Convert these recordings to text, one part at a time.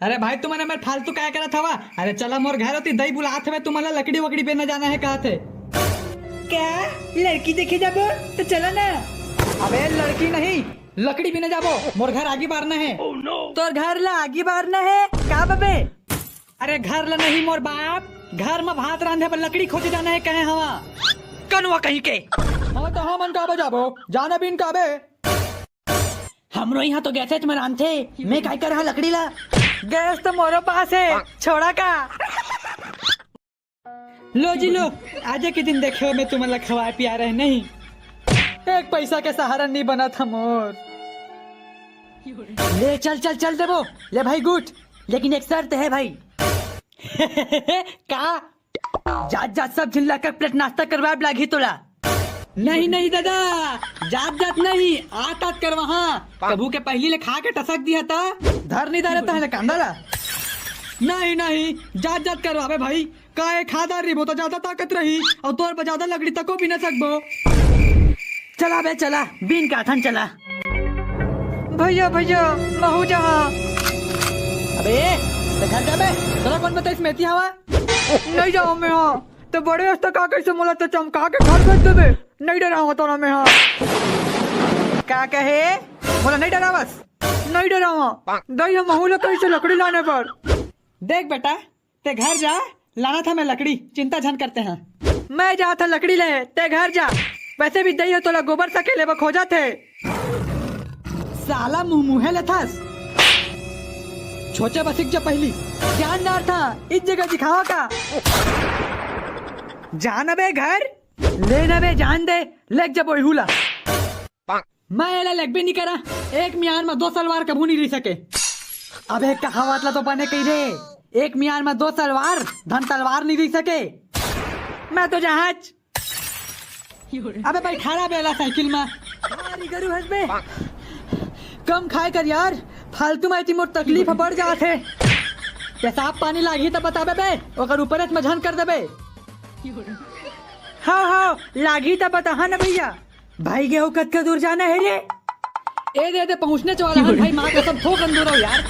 अरे भाई तुम्हारे मेरे फालतू क्या करा था वा? अरे चला मोर घर होती दही बुलाते हुए तुम्हारा लकड़ी वकड़ी पे न जाना है कहा थे क्या लड़की देखे जाबो तो चलो ना। अबे लड़की नहीं लकड़ी भी न जाबो मोर घर आगे बारना है। तो घर ला आगे बारना है का बबे? अरे घर ला नहीं मोर बाप घर में भात रांधे पर लकड़ी खोजे जाना है कहे हवा कनवा कहीं के हाँ तो हम काबे जाबो जाना भी काबे हमरो यहाँ तो गैस में रांधे मैं काय कर रहा लकड़ी ला। गैस तो मोरो पास है छोड़ा का। लो जी लो आज के दिन देखो मैं तुम्हारा खवा पिया रहे नहीं एक पैसा के सहारा नहीं बना था मोर। ले चल चल चल देबो ले भाई गुट लेकिन एक शर्त है भाई। का जात जात सब झिल्ला कर प्लेट नाश्ता करवा लागी तोला। नहीं नहीं दादा जात जात नहीं आत आत कर वहाँ कबू के पहली ले खा के टसक दिया था धर नहीं डाले था कांदाला नहीं नहीं जात जात करवावे भाई काहे खादार रही तो ज्यादा ताकत रही और तोर पर ज्यादा लकड़ी तको भी न सकबो। चला बे चला बीन का थन चला भैया भैया महू जहाँ। अबे तो घर जाबे तोरा कौन बताइस मेथी हवा नहीं जाओ मैं हाँ तो बड़े हस्ता का कैसे मोला तो चमका के घर भेज देबे नहीं डराऊंगा तो ना मैं हाँ। का कहे बोला नहीं डरा बस नहीं डराऊंगा दही महू ले कैसे लकड़ी लाने पर। देख बेटा ते घर जा लाना था मैं लकड़ी चिंता झन करते हैं। मैं जा था लकड़ी ले ते घर जा वैसे भी दही हो तो गोबर सकेले वो खोजा थे साला मुंह मुहे लेथास छोचे बसिक जा पहली जानदार था इस जगह दिखावा का जान बे घर ले न बे जान दे लग जा बोहुला मैं एला लग भी नहीं करा एक मियान में 2 सलवार कभू नहीं रह सके। अबे कहावत ला तो बने कही रे एक मियान में 2 सलवार धन तलवार नहीं रह सके। मैं तो जहाज अबे भाई खड़ा बेला साइकिल में गरु हंसबे कम खाए कर यार फालतू में इतनी मोट तकलीफ बढ़ जाते। पेशाब पानी लागी तो बताबे बे ओकर ऊपर में झन कर देबे। हाँ हाँ लागी तो बता ना भैया भाई गेहूं कद दूर जाना है रे ए दे पहुंचने वाला है भाई माँ कसम ठोकन दो यार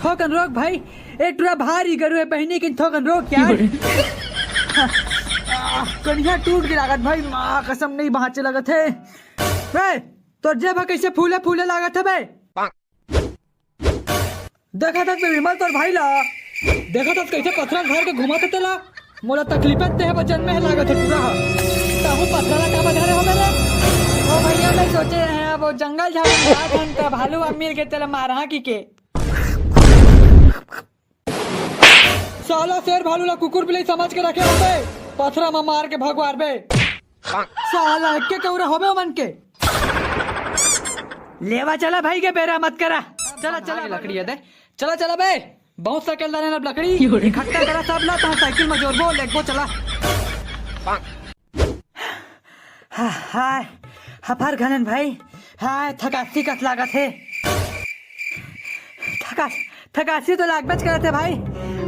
ठोकन रोक भाई एक टूरा भारी गरु है पहनी की ठोकन रोक यार। कन्या टूट के लागत भाई माँ कसम नहीं बहाचे लगत है बे तो जेब कैसे फूले फूले लागत है बे देखा था विमल तोर भाई ला देखा था कैसे पथरा घर के घुमा थे तेला मोला तकलीफत ते है बचन में लागत है पूरा ताहू पथरा का बधा रहे हो मेरे ओ भैया मैं सोचे हैं वो जंगल झाड़ में का भालू अमीर के तेला मारा की के साला शेर भालू ला कुकुर बिलाई समझ के रखे होबे पथरा में मार के भगवार बे साला के कौरा होबे मन के लेवा चला भाई के बेरा मत करा चला चला लकड़ी दे चला चला बे बहुत साइकिल डाले ना लकड़ी इकट्ठा करा सब ला तो साइकिल में जोड़बो लेगबो चला। हाय हफार घनन भाई हाय थकासी कस लागत है थकासी तो लागबच करत है भाई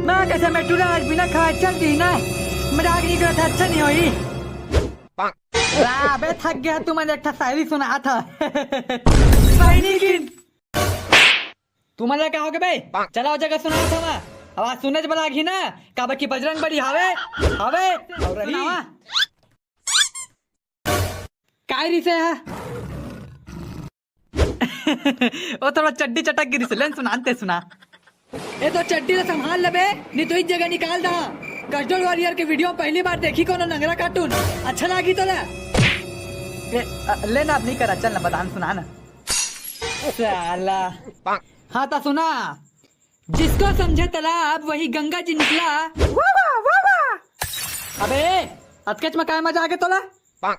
मैं कैसे मैं टूरा आज बिना खाए चल दी ना मजाक नहीं करता अच्छा नहीं हुई। अबे थक गया तू मैंने एक शायरी सुना था तुम्हारे क्या हो गए भाई चला जगह सुना था मैं आवाज सुने बना घी ना काबा की बजरंग बड़ी हावे हावे और रही काय रिसे है वो थोड़ा चड्डी चटक गिरी से सुनाते सुना ये तो चड्डी से संभाल ले बे नहीं तो इस जगह निकाल दा कस्टोल वॉरियर के वीडियो पहली बार देखी कोनो नंगरा कार्टून अच्छा लगी तो लेना अब नहीं करा चल ना बतान सुना ना साला हाँ तो सुना जिसको समझे तालाब वही गंगा जी निकला अबे अतकच में काय मजा आगे तोला हाँ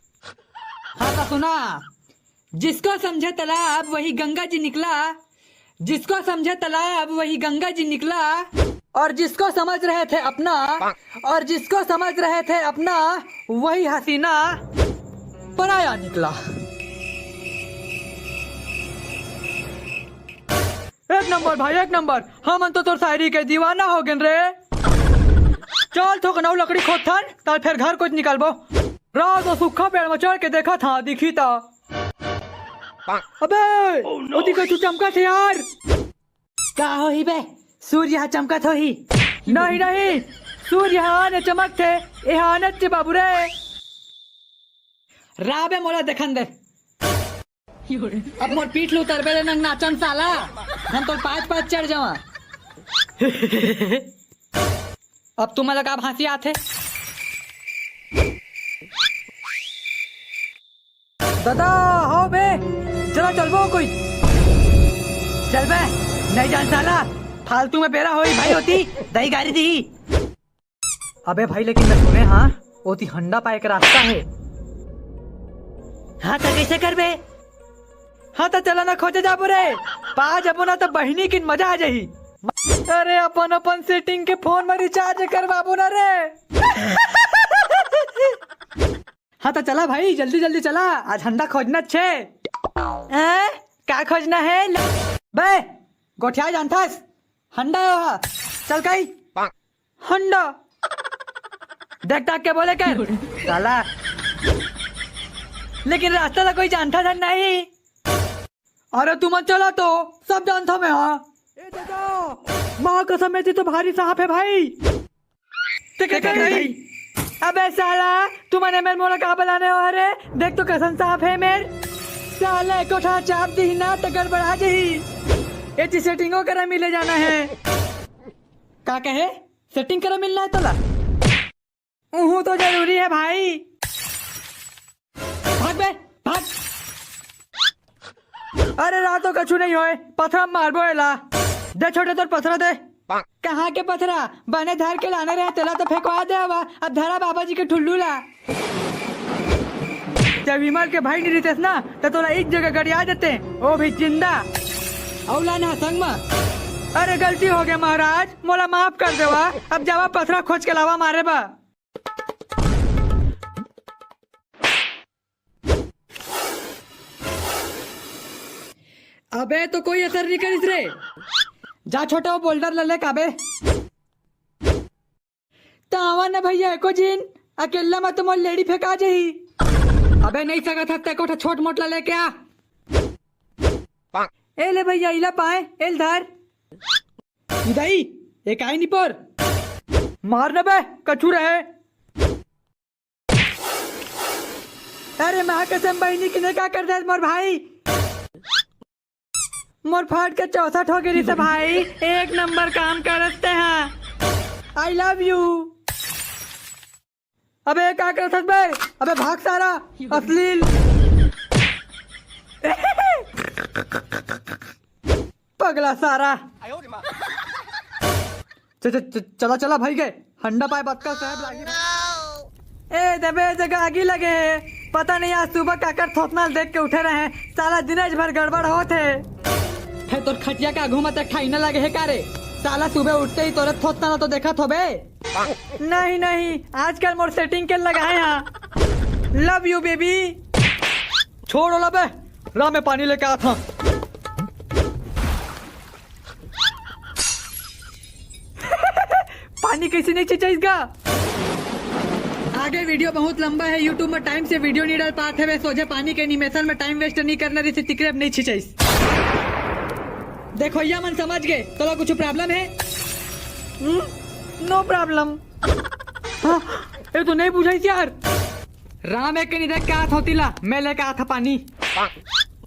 तो सुना जिसको समझे तालाब वही गंगा जी निकला जिसको समझे तालाब वही गंगा जी निकला और जिसको समझ रहे थे अपना और जिसको समझ रहे थे अपना वही हसीना पराया निकला। एक नंबर भाई एक नंबर हम तो तोर शायरी के दीवाना हो गए रे। चल थोक नौ लकड़ी खोद थन ताल फिर घर कुछ निकालबो रात को सूखा पेड़ में चढ़ के देखा था दिखी था अबे ओती को तू चमका थे यार का हो ही बे सूर्य यहाँ चमकत हो ही। नहीं नहीं, सूर्य यहाँ ने चमक थे यहाँ ने बाबू रे। राबे मोला देखन दे। अब मोर पीठ लू उतर बेले नंग नाचन साला, हम तो पाँच चढ़ जावा। अब तुम्हें लगा हंसी आते। दादा हो बे, चलो चलबो कोई। चल बे, नहीं जान साला, फालतू में बेरा होई भाई होती दही गाड़ी दी। अबे भाई लेकिन मैं सुने हाँ ओती हंडा पाए का रास्ता है। हाँ तो कैसे कर बे? हाँ तो चला ना खोजे जा रे, पा जबो ना तो बहिनी की मजा आ जाही। अरे अपन अपन सेटिंग के फोन में रिचार्ज कर बाबू ना रे। हाँ तो चला भाई, जल्दी जल्दी चला, आज हंडा खोजना छे। क्या खोजना है बे? गोठिया जानथास हंडा है, चल कहीं हंडा देख ताक के बोले कर साला। लेकिन रास्ता तो कोई जानता था नहीं। अरे तुम चला तो सब जानता मैं। हाँ माँ कसम में तो भारी साहब है भाई। अबे साला तुम्हारे मेरे मोला कहाँ बुलाने हो? अरे देख तो कसम साहब है मेरे साले कोठा चाप दी ना तो गड़बड़ा जी। ये सेटिंगों करा मिले जाना है। का कहे सेटिंग करा मिलना है तोला? वो तो जरूरी है भाई। भाग बे भाग। अरे रातों कछु नहीं होए, पथरा मारबो एला। दे छोटे तोर पथरा दे। कहाँ के पथरा बने धर के लाने रहे तेला तो फेंकवा दे। अब धरा बाबा जी के ठुल्लू ला। जब विमल के भाई नहीं रितेश ना तो तोला एक जगह गड़िया देते, वो भी जिंदा। औला ना संग में। अरे गलती हो गया महाराज, मोला माफ कर देवा। अब जावा पथरा खोज के लावा मारे बा। अबे तो कोई असर नहीं करिस रे। जा छोटा वो बोल्डर ले ले काबे। तावा न भैया को जिन अकेला मत मोल लेडी फेंका जही। अबे नहीं सका था ते कोठा छोट मोट ले क्या? ए ले भैया इला पाए एल धर। इदाई एक आई नहीं पर मार न बे कछु रहे। अरे माँ कसम बहनी किने क्या कर दे मोर भाई। मोर फाट के 64 हो गई भाई। एक नंबर काम करते हैं। I love you. अबे क्या कर सकते बे? अबे भाग सारा अश्लील। पगला सारा। चला चला भाई गए हंडा पाए बक्का साहब लागी। ए दबे जगह आगी लगे। पता नहीं आज सुबह काकर थोपना देख के उठे रहे। साला दिनेश भर गड़बड़ होते है। तो खटिया का घूमा तक खाई न लगे है कारे? साला सुबह उठते ही तोरे थोतना ना तो देखा थो बे। नहीं नहीं, आजकल मोर सेटिंग के लगाए हैं। Love you baby. छोड़ो ला बे, राह में पानी लेके आ था। पानी कैसे नहीं चाहिएगा? आगे वीडियो बहुत लंबा है, यूट्यूब में टाइम से वीडियो नहीं डाल पाते वे सोचे पानी के एनिमेशन में टाइम वेस्ट नहीं करना रही तिकरे नहीं छिचाइस। देखो या मन समझ गए तो कुछ प्रॉब्लम है? No problem. ये तो नहीं पूछा यार। राम एक नहीं देख क्या होती ला, मैं लेके आया था पानी।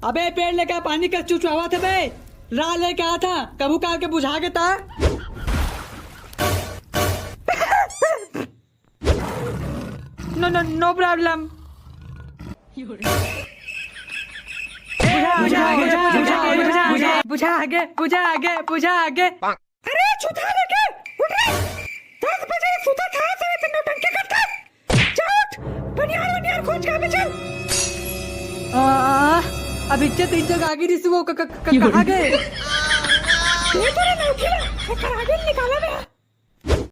अबे पेड़ लेके पानी का चुचुआ था बे। रा लेके आया था कबू काल के बुझा के था। No no no problem. बुझा आगे। अरे छुटा लेके उठ रे। 10 बजे सुता था सारे दिन नौटंकी करता। चल बनियान खोज के चल। अब इज्जत आगे दिस वो कहाँ गए? ये तो नहीं उठी ना, आगे निकाला मैं।